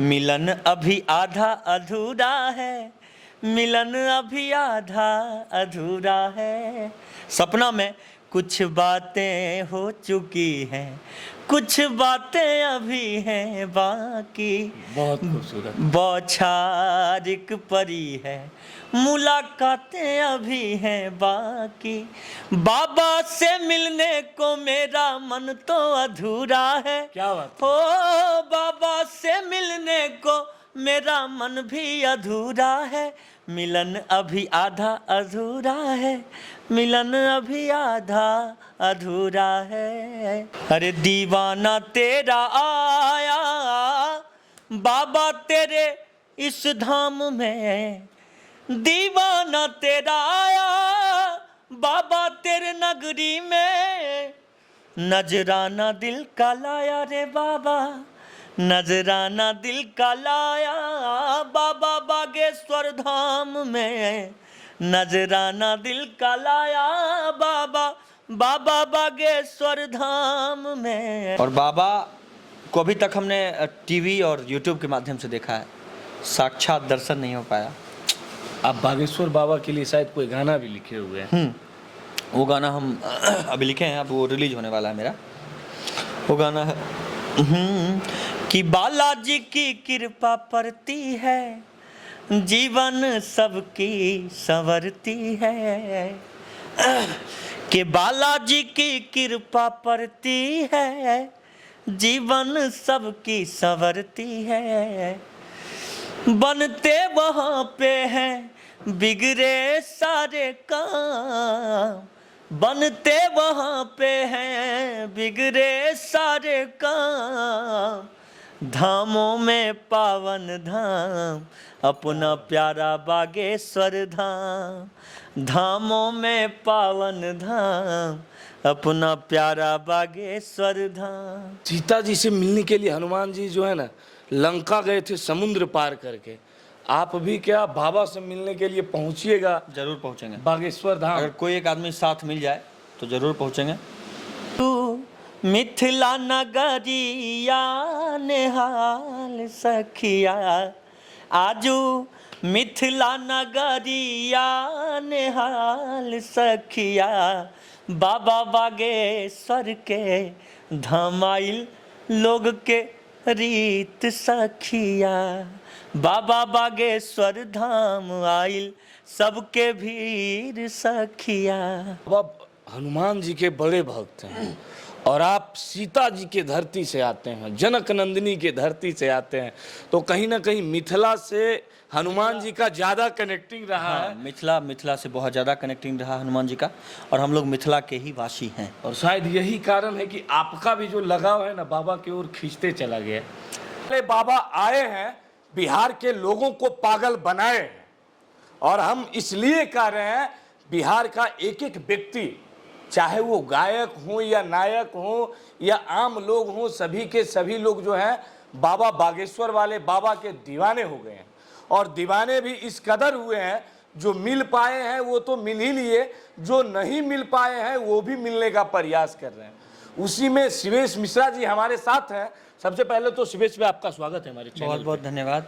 मिलन अभी आधा अधूरा है, मिलन अभी आधा अधूरा है। सपना में कुछ बातें हो चुकी हैं, कुछ बातें अभी हैं बाकी। बहुत खूबसूरत। बौछारिक परी है, मुलाकातें अभी हैं बाकी। बाबा से मिलने को मेरा मन तो अधूरा है। क्या बात हो बाबा से मिलने को मेरा मन भी अधूरा है। मिलन अभी आधा अधूरा है, मिलन अभी आधा अधूरा है। अरे दीवाना तेरा आया बाबा तेरे इस धाम में, दीवाना तेरा आया बाबा तेरे नगरी में। नजराना दिल का लाया रे बाबा, नजराना दिल का लाया बाबा बागेश्वर धाम में। नजराना दिल का लाया बाबा, बाबा बागेश्वर धाम में। और बाबा को अभी तक हमने टीवी और यूट्यूब के माध्यम से देखा है, साक्षात दर्शन नहीं हो पाया। आप बागेश्वर बाबा के लिए शायद कोई गाना भी लिखे हुए हैं। वो गाना हम अभी लिखे हैं, अब वो रिलीज होने वाला है मेरा। वो गाना है कि बालाजी की कृपा पड़ती है, जीवन सबकी संवरती है। कि बालाजी की कृपा पड़ती है, जीवन सबकी संवरती है। बनते वहाँ पे हैं बिगड़े सारे काम, बनते वहाँ पे हैं बिगड़े सारे काम। धामों में पावन धाम अपना प्यारा बागेश्वर धाम, धामों में पावन धाम अपना प्यारा बागेश्वर धाम। सीता जी से मिलने के लिए हनुमान जी जो है ना लंका गए थे समुद्र पार करके। आप भी क्या बाबा से मिलने के लिए पहुंचिएगा? जरूर पहुंचेंगे बागेश्वर धाम। अगर कोई एक आदमी साथ मिल जाए तो जरूर पहुंचेंगे। तू मिथिला नगरिया नेहाल सखिया, आजू मिथिला नगरिया नेहाल सखिया। बाबा बागेश्वर के धमाइल लोग के रीत सखिया। बाबा बागेश्वर धाम आइल सबके भीड़ सखिया। अब हनुमान जी के बड़े भक्त हैं और आप सीता जी के धरती से आते हैं, जनक नंदिनी के धरती से आते हैं, तो कहीं ना कहीं मिथिला से हनुमान जी का ज़्यादा कनेक्टिंग रहा है। मिथिला से बहुत ज़्यादा कनेक्टिंग रहा हनुमान जी का, और हम लोग मिथिला के ही वासी हैं। और शायद यही कारण है कि आपका भी जो लगाव है ना बाबा की ओर खींचते चला गया। बाबा आए हैं, बिहार के लोगों को पागल बनाए हैं, और हम इसलिए कह रहे हैं बिहार का एक एक व्यक्ति, चाहे वो गायक हो या नायक हो या आम लोग हो, सभी के सभी लोग जो हैं बाबा बागेश्वर वाले बाबा के दीवाने हो गए हैं। और दीवाने भी इस कदर हुए हैं, जो मिल पाए हैं वो तो मिल ही लिए, जो नहीं मिल पाए हैं वो भी मिलने का प्रयास कर रहे हैं। उसी में शिवेश मिश्रा जी हमारे साथ हैं। सबसे पहले तो शिवेश भाई आपका स्वागत है हमारे चैनल। बहुत बहुत धन्यवाद।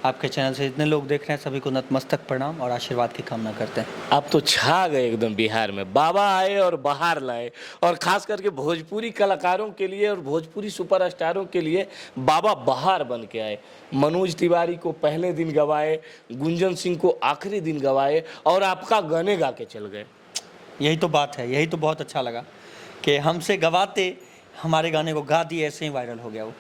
आपके चैनल से जितने लोग देख रहे हैं सभी को नतमस्तक प्रणाम और आशीर्वाद की कामना करते हैं। आप तो छा गए एकदम बिहार में, बाबा आए और बाहर लाए, और खास करके भोजपुरी कलाकारों के लिए और भोजपुरी सुपरस्टारों के लिए बाबा बाहर बन के आए। मनोज तिवारी को पहले दिन गवाए, गुंजन सिंह को आखिरी दिन गवाए, और आपका गाने गा के चल गए। यही तो बात है, यही तो बहुत अच्छा लगा कि हमसे गवाते हमारे गाने को गा दिए, ऐसे ही वायरल हो गया वो।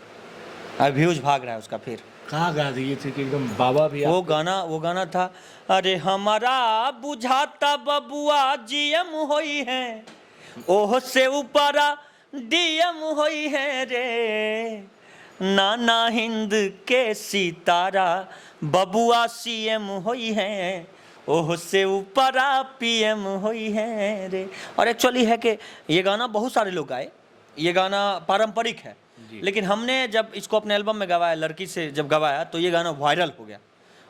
अब व्यूज भाग रहा है उसका। फिर कहाँ गा दिए थे कि एकदम बाबा भी वो गाना था, अरे हमारा बुझाता बबुआ जीएम होई है, ओह से ऊपरा डीएम होई है रे। नाना हिंद के सितारा बबुआ सीएम होई है, ओह से ऊपरा पीएम होई है रे। और एक्चुअली है कि ये गाना बहुत सारे लोग गाए, ये गाना पारंपरिक है, लेकिन हमने जब इसको अपने एल्बम में गवाया, लड़की से जब गवाया, तो ये गाना वायरल हो गया।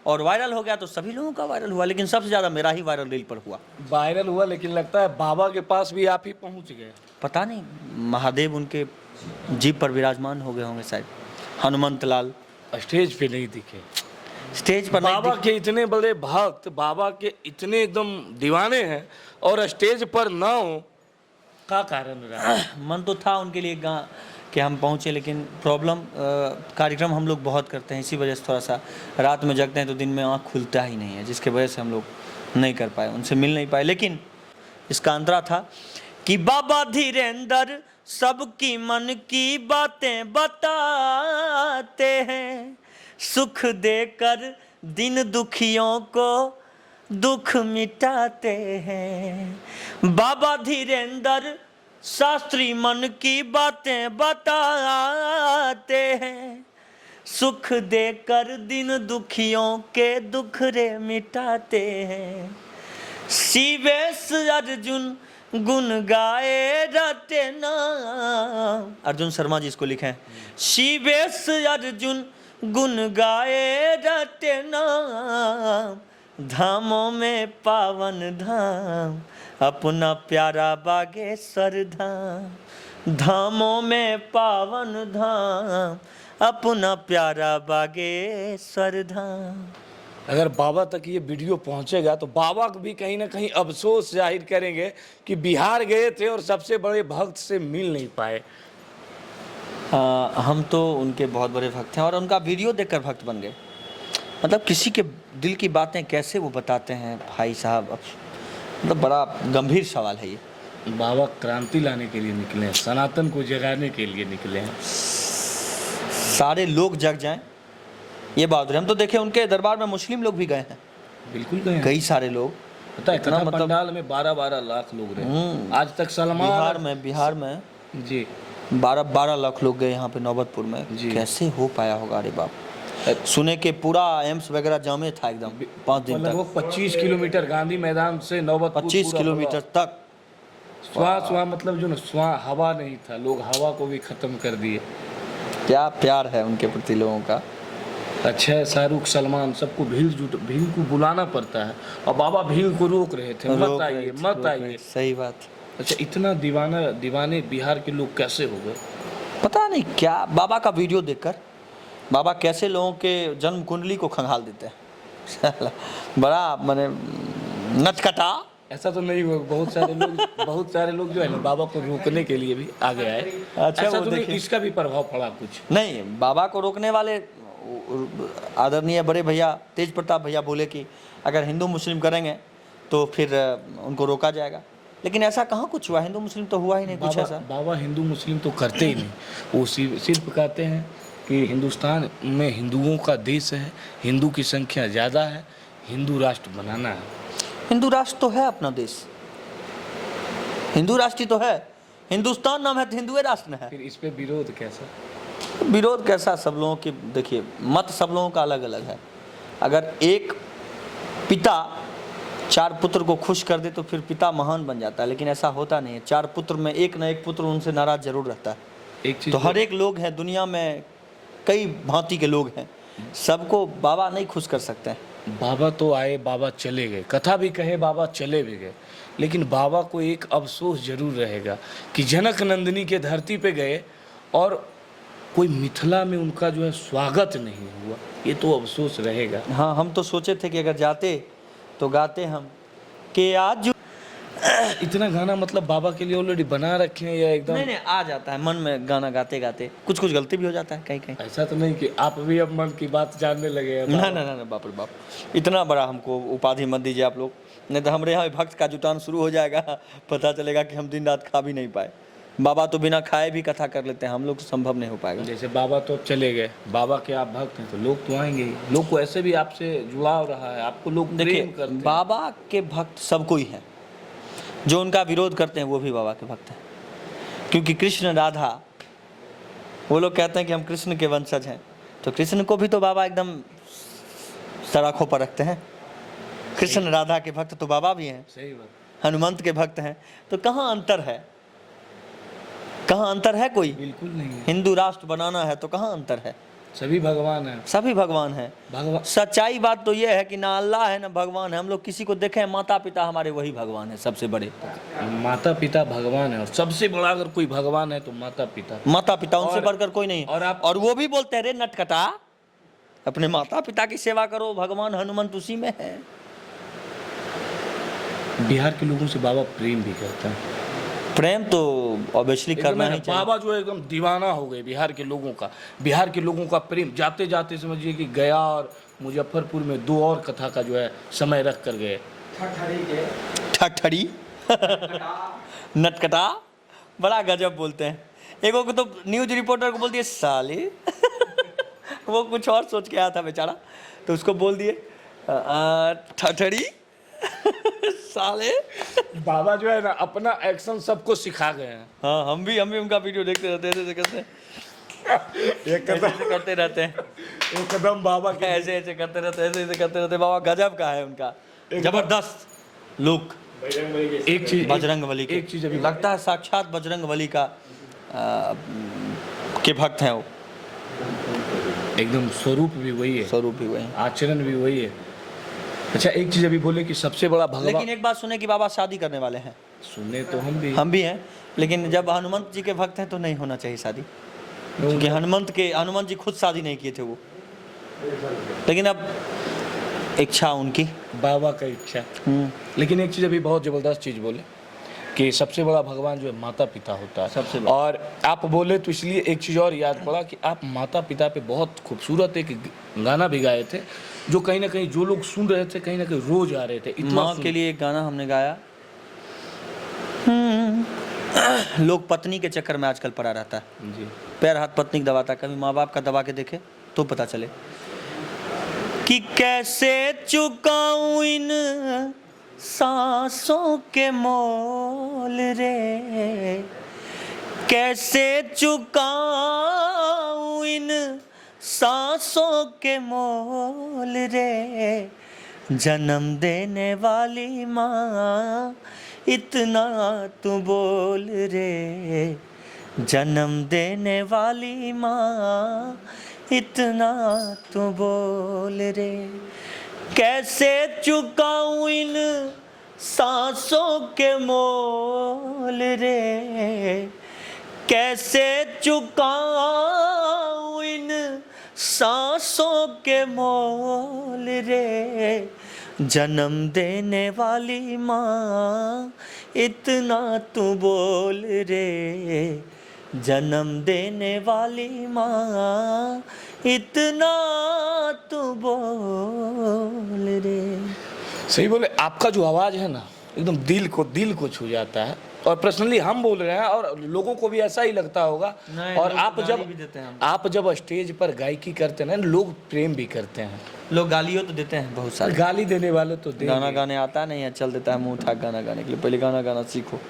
और वायरल हो गया तो सभी लोगों का वायरल हुआ, लेकिन सबसे ज़्यादा मेरा ही वायरल रील पर हुआ। वायरल हुआ, लेकिन लगता है बाबा के पास भी आप ही पहुंच गए। पता नहीं, महादेव उनके जीप पर विराजमान हो गए होंगे शायद। हनुमंत लाल स्टेज पे नहीं दिखे। स्टेज पर नहीं बाबा के इतने बड़े भक्त, बाबा के इतने एकदम दीवाने हैं और स्टेज पर ना हो, क्या कारण रहा? मन तो था उनके लिए कि हम पहुँचे, लेकिन प्रॉब्लम कार्यक्रम हम लोग बहुत करते हैं, इसी वजह से थोड़ा सा रात में जगते हैं तो दिन में आँख खुलता ही नहीं है, जिसके वजह से हम लोग नहीं कर पाए, उनसे मिल नहीं पाए। लेकिन इसका अंतरा था कि बाबा धीरेंद्र सबकी मन की बातें बताते हैं, सुख देकर दिन दुखियों को दुख मिटाते हैं। बाबा धीरेंद्र शास्त्री मन की बातें बताते हैं, सुख देकर दिन दुखियों के दुख रे मिटाते हैं। शिवेश अर्जुन गुण गाए रटे नाम, अर्जुन शर्मा जी इसको लिखे हैं। शिवेश अर्जुन गुण गाए रटे नाम, धामों में पावन धाम अपना प्यारा बागेश्वर धाम, धामों में पावन धाम अपना प्यारा बागेश्वर धाम। अगर बाबा तक ये वीडियो पहुंचेगा तो बाबा भी कहीं ना कहीं अफसोस जाहिर करेंगे कि बिहार गए थे और सबसे बड़े भक्त से मिल नहीं पाए। हम तो उनके बहुत बड़े भक्त हैं और उनका वीडियो देखकर भक्त बन गए। मतलब किसी के दिल की बातें कैसे वो बताते हैं भाई साहब, मतलब बड़ा गंभीर सवाल है ये। बाबा क्रांति लाने के लिए निकले हैं, सनातन को जगाने के लिए निकले हैं। सारे लोग जग जाएं, ये बात है। हम तो देखे उनके दरबार में मुस्लिम लोग भी गए हैं, बिल्कुल गए हैं। कई सारे लोग, पता है कथा पंडाल में 12-12 लाख लोग रहे। आज तक सलमान बिहार में जी 12 लाख लोग गए यहाँ पे नौबतपुर में। कैसे हो पाया होगा? अरे बाप, सुने के पूरा एम्स वगैरह जामे था एकदम 5 दिन तक। 25 किलोमीटर गांधी मैदान से नौबतपुर 25 किलोमीटर तक स्वा मतलब जो ना स्वा हवा नहीं था, लोग हवा को भी खत्म कर दिए। क्या प्यार है उनके प्रति लोगों का। अच्छा है, शाहरुख सलमान सबको भीड़ को बुलाना पड़ता है और बाबा भीड़ को रोक रहे थे, मत आइए मत आइए। सही बात। अच्छा, इतना दीवाने बिहार के लोग कैसे हो गए? पता नहीं क्या, बाबा का वीडियो देखकर बाबा कैसे लोगों के जन्म कुंडली को खंगाल देते हैं। बड़ा माने नटखटा। ऐसा तो नहीं हुआ, बहुत सारे लोग जो है ना बाबा को रोकने के लिए भी आगे आए। अच्छा, ऐसा वो तो नहीं, देखिए इसका भी प्रभाव पड़ा कुछ? नहीं, बाबा को रोकने वाले आदरणीय बड़े भैया तेज प्रताप भैया बोले कि अगर हिंदू मुस्लिम करेंगे तो फिर उनको रोका जाएगा, लेकिन ऐसा कहाँ कुछ हुआ। हिंदू मुस्लिम तो हुआ ही नहीं कुछ ऐसा। बाबा हिंदू मुस्लिम तो करते ही नहीं, वो सिर्फ कहते हैं कि हिंदुस्तान में हिंदुओं का देश है, हिंदू की संख्या ज़्यादा है, हिंदू राष्ट्र बनाना है। हिंदू राष्ट्र तो है अपना देश, हिंदू राष्ट्र तो है, हिंदुस्तान नाम है तो हिंदू राष्ट्र है। फिर इस पे विरोध कैसा? विरोध कैसा? सब लोगों की देखिए मत सब लोगों का अलग अलग है। अगर एक पिता 4 पुत्र को खुश कर दे तो फिर पिता महान बन जाता है, लेकिन ऐसा होता नहीं है। 4 पुत्र में एक ना एक पुत्र उनसे नाराज जरूर रहता है। एक चीज तो हर एक लोग हैं दुनिया में, कई भांति के लोग हैं, सबको बाबा नहीं खुश कर सकते हैं। बाबा तो आए, बाबा चले गए, कथा भी कहे बाबा चले भी गए, लेकिन बाबा को एक अफसोस जरूर रहेगा कि जनक नंदिनी के धरती पे गए और कोई मिथिला में उनका जो है स्वागत नहीं हुआ। ये तो अफसोस रहेगा। हाँ, हम तो सोचे थे कि अगर जाते तो गाते हम कि आज इतना गाना मतलब बाबा के लिए ऑलरेडी बना रखे हैं या एकदम? नहीं, आ जाता है मन में गाना गाते गाते, कुछ गलती भी हो जाता है कहीं कहीं। ऐसा तो नहीं कि आप भी अब मन की बात जानने लगे हैं? ना, बाप रे बाप, इतना बड़ा हमको उपाधि मत दीजिए आप लोग, नहीं तो हमारे यहाँ भक्त का जुटान शुरू हो जाएगा। पता चलेगा कि हम दिन रात खा भी नहीं पाए। बाबा तो बिना खाए भी कथा कर लेते हैं, हम लोग तो संभव नहीं हो पाएगा। जैसे बाबा तो अब चले गए, बाबा के आप भक्त हैं तो लोग तो आएंगे ही, लोग को ऐसे भी आपसे जुड़ाव रहा है, आपको लोग प्रेम करते हैं। बाबा के भक्त सब कोई है, जो उनका विरोध करते हैं वो भी बाबा के भक्त हैं, क्योंकि कृष्ण राधा, वो लोग कहते हैं कि हम कृष्ण के वंशज हैं, तो कृष्ण को भी तो बाबा एकदम सड़कों पर रखते हैं। कृष्ण राधा के भक्त तो बाबा भी हैं, सही बात। हनुमंत के भक्त हैं, तो कहाँ अंतर है? कहाँ अंतर है? कोई बिल्कुल नहीं है। हिंदू राष्ट्र बनाना है तो कहाँ अंतर है? सभी भगवान हैं, सभी भगवान हैं। भगवान सच्चाई बात तो ये है कि ना अल्लाह है ना भगवान है। हम लोग किसी को देखें, माता पिता हमारे वही भगवान है सबसे बड़े। माता पिता भगवान है, और सबसे बड़ा अगर कोई भगवान है तो माता पिता। माता पिता, उनसे बढ़कर कोई नहीं। और और वो भी बोलते हैं रे नटखटा, अपने माता पिता की सेवा करो, भगवान हनुमंत उसी में है। बिहार के लोगों से बाबा प्रेम भी करते हैं। प्रेम तो ऑब्वियसली करना ही चाहिए। बाबा जो है एकदम दीवाना हो गए बिहार के लोगों का। बिहार के लोगों का प्रेम जाते जाते समझिए कि गया और मुजफ्फरपुर में 2 और कथा का जो है समय रख कर गए। ठठड़ी नटकटा, बड़ा गजब बोलते हैं। एक को तो न्यूज रिपोर्टर को बोल दिए साले वो कुछ और सोच के आया था बेचारा, तो उसको बोल दिए ठठड़ी साले। बाबा जो है ना अपना एक्शन सबको सिखा गए हैं। हाँ, हम भी उनका वीडियो देखते रहते हैं, ऐसे करते हैं, ऐसे करते रहते हैं, एकदम बाबा के ऐसे करते रहते हैं, ऐसे करते रहते हैं। बाबा गजब का है उनका, जबरदस्त लुक। एक चीज बजरंग बली के, एक चीज अभी लगता है साक्षात बजरंग बली का के भक्त हैं वो। एकदम स्वरूप भी वही है, स्वरूप भी वही है, आचरण भी वही है। अच्छा, एक चीज अभी बोले कि सबसे बड़ा भगवान, लेकिन एक बात सुने कि बाबा शादी करने वाले हैं। सुने तो हम भी हैं, लेकिन जब हनुमंत जी के भक्त हैं तो नहीं होना चाहिए शादी, क्योंकि हनुमंत जी खुद शादी नहीं किए थे वो, लेकिन अब इच्छा उनकी, बाबा का इच्छा। लेकिन एक चीज अभी बहुत जबरदस्त चीज बोले कि सबसे बड़ा भगवान जो है माता पिता होता है सबसे बड़ा। और आप बोले तो इसलिए एक चीज और याद पड़ा कि आप माता पिता पे बहुत खूबसूरत एक गाना भी गाए थे, जो कहीं ना कहीं जो लोग सुन रहे थे कहीं ना कहीं रोज आ रहे थे। माँ के लिए एक गाना हमने गाया। लोग पत्नी के चक्कर में आजकल पड़ा रहता है जी। पैर हाथ पत्नी का दबाता, कभी माँ बाप का दबा के देखे तो पता चले कि कैसे चुकाऊं इन सांसों के मोल रे, कैसे चुकाऊं इन सांसों के मोल रे, जन्म देने वाली माँ इतना तू बोल रे, जन्म देने वाली माँ इतना तू बोल रे, कैसे चुकाऊं इन सांसों के मोल रे, कैसे चुकाऊं इन सांसों के मोल रे, जन्म देने वाली माँ इतना तू बोल रे, जन्म देने वाली माँ इतना तू बोल रे। सही बोले, आपका जो आवाज है ना एकदम दिल को छू जाता है। और पर्सनली हम बोल रहे हैं और लोगों को भी ऐसा ही लगता होगा। और आप जब स्टेज पर गायकी करते हैं ना, लोग प्रेम भी करते हैं। लोग गालियों तो देते हैं, बहुत सारे गाली देने वाले तो गाना गाने आता नहीं है, चल देता है मुंह उठा गाना गाने के लिए। पहले गाना गाना सीखो,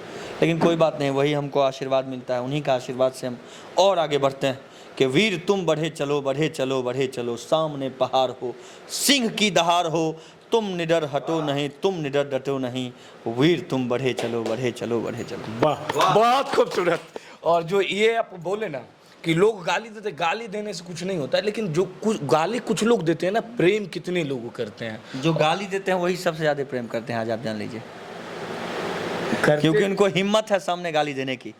लेकिन कोई बात नहीं, वही हमको आशीर्वाद मिलता है, उन्हीं का आशीर्वाद से हम और आगे बढ़ते हैं कि वीर तुम बढ़े चलो बढ़े चलो बढ़े चलो, सामने पहाड़ हो सिंह की दहाड़ हो, तुम निडर हटो नहीं तुम निडर डटो नहीं, वीर तुम बढ़े चलो बढ़े चलो बढ़े चलो। वाह, बहुत खूबसूरत। और जो ये आप बोले ना कि लोग गाली देते, गाली देने से कुछ नहीं होता है, लेकिन जो गाली कुछ लोग देते हैं ना, प्रेम कितने लोग करते हैं। जो गाली देते हैं वही सबसे ज्यादा प्रेम करते हैं, आज आप जान लीजिए, क्योंकि उनको हिम्मत है सामने गाली देने की।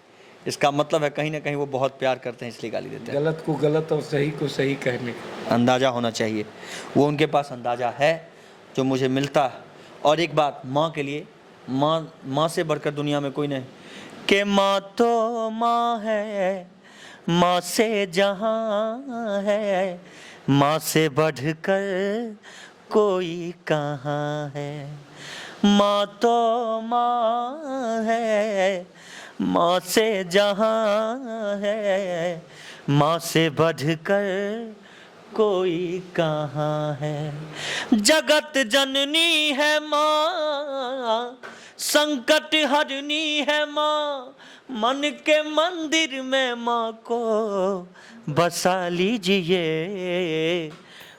इसका मतलब है कहीं ना कहीं वो बहुत प्यार करते हैं, इसलिए गाली देते हैं। गलत को गलत और सही को सही कहने का अंदाज़ा होना चाहिए, वो उनके पास अंदाज़ा है जो मुझे मिलता है। और एक बात, माँ के लिए, माँ से बढ़कर दुनिया में कोई नहीं, कि माँ तो माँ है, माँ से जहाँ है, माँ से बढ़कर कोई कहाँ है, माँ तो माँ है, माँ से जहाँ है, माँ से बढ़कर कोई कहाँ है, जगत जननी है माँ, संकट हरनी है माँ, मन के मंदिर में माँ को बसा लीजिए,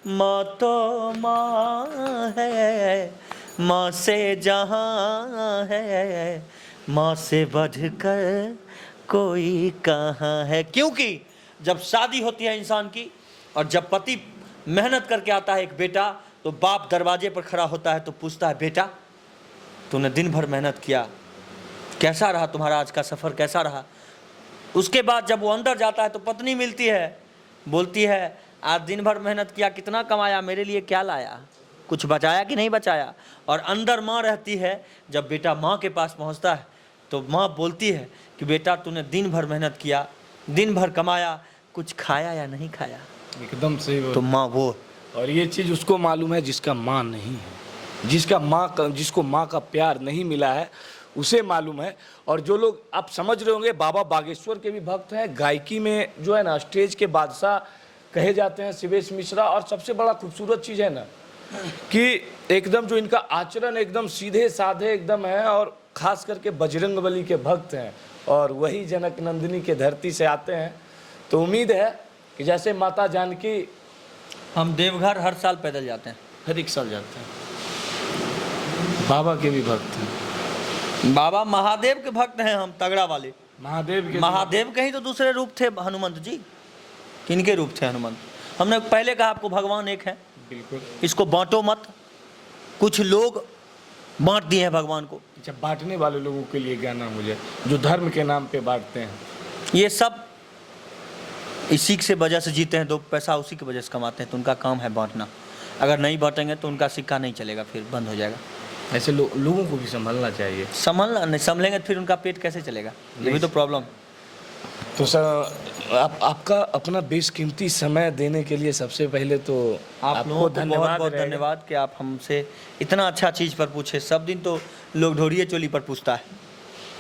माँ तो माँ है, माँ से जहाँ है, माँ से बढ़कर कोई कहाँ है। क्योंकि जब शादी होती है इंसान की और जब पति मेहनत करके आता है एक बेटा, तो बाप दरवाजे पर खड़ा होता है तो पूछता है, बेटा तूने दिन भर मेहनत किया, कैसा रहा तुम्हारा आज का सफ़र, कैसा रहा। उसके बाद जब वो अंदर जाता है तो पत्नी मिलती है, बोलती है आज दिन भर मेहनत किया, कितना कमाया, मेरे लिए क्या लाया, कुछ बचाया कि नहीं बचाया। और अंदर माँ रहती है, जब बेटा माँ के पास पहुँचता है तो माँ बोलती है कि बेटा तूने दिन भर मेहनत किया, दिन भर कमाया, कुछ खाया या नहीं खाया। एकदम सही। तो माँ वो, और ये चीज़ उसको मालूम है जिसका माँ नहीं है, जिसको माँ का प्यार नहीं मिला है उसे मालूम है। और जो लोग आप समझ रहे होंगे, बाबा बागेश्वर के भी भक्त हैं। गायकी में जो है ना स्टेज के बादशाह कहे जाते हैं शिवेश मिश्रा। और सबसे बड़ा खूबसूरत चीज़ है ना कि एकदम जो इनका आचरण एकदम सीधे साधे एकदम है, और खास करके बजरंगबली के भक्त हैं, और वही जनक नंदिनी के धरती से आते हैं। तो उम्मीद है कि जैसे माता जानकी, हम देवघर हर साल पैदल जाते हैं, हर एक साल जाते हैं, बाबा के भी भक्त हैं। बाबा महादेव के भक्त हैं हम, तगड़ा वाले। महादेव के ही तो दूसरे रूप थे हनुमंत जी। किनके रूप थे हनुमंत? हमने पहले कहा आपको भगवान एक है, बिल्कुल। इसको बांटो मत। कुछ लोग बांट दिए हैं भगवान को। अच्छा, बांटने वाले लोगों के लिए गाना मुझे, जो धर्म के नाम पे बांटते हैं, ये सब इसी से वजह से जीते हैं, 2 पैसा उसी की वजह से कमाते हैं। तो उनका काम है बांटना। अगर नहीं बांटेंगे तो उनका सिक्का नहीं चलेगा, फिर बंद हो जाएगा। ऐसे लोगों को भी संभलना चाहिए। संभलना नहीं, संभलेंगे तो फिर उनका पेट कैसे चलेगा, ये भी तो प्रॉब्लम। तो सर आपका अपना बेशकीमती समय देने के लिए सबसे पहले तो आप लोगों को बहुत बहुत धन्यवाद कि आप हमसे इतना अच्छा चीज़ पर पूछे। सब दिन तो लोग ढोरिए चोली पर पूछता है,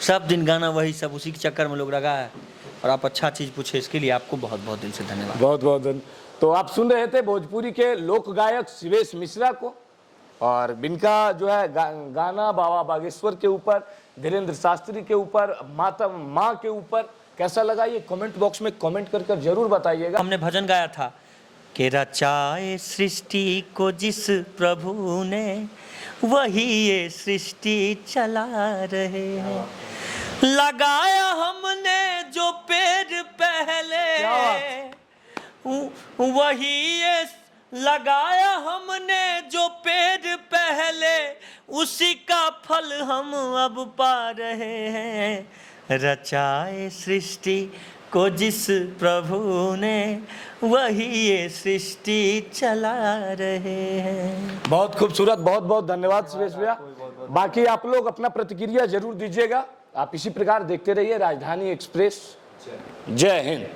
सब दिन गाना वही, सब उसी के चक्कर में लोग लगा है, और आप अच्छा चीज़ पूछे, इसके लिए आपको बहुत बहुत दिल से धन्यवाद। बहुत बहुत धन्यवाद। तो आप सुन रहे थे भोजपुरी के लोक गायक शिवेश मिश्रा को, और इनका जो है गाना बाबा बागेश्वर के ऊपर, धीरेन्द्र शास्त्री के ऊपर, माता माँ के ऊपर कैसा लगा, ये कमेंट बॉक्स में कमेंट कर जरूर बताइएगा। हमने भजन गाया था कि रचाए सृष्टि को जिस प्रभु ने, वही ये सृष्टि चला रहे हैं। लगाया हमने जो पेड़ पहले, वही ये लगाया हमने जो पेड़ पहले, उसी का फल हम अब पा रहे हैं। रचाए सृष्टि को जिस प्रभु ने, वही ये सृष्टि चला रहे हैं। बहुत खूबसूरत, बहुत बहुत धन्यवाद सुरेश भैया। बाकी आप लोग अपना प्रतिक्रिया जरूर दीजिएगा। आप इसी प्रकार देखते रहिए राजधानी एक्सप्रेस। जय हिंद।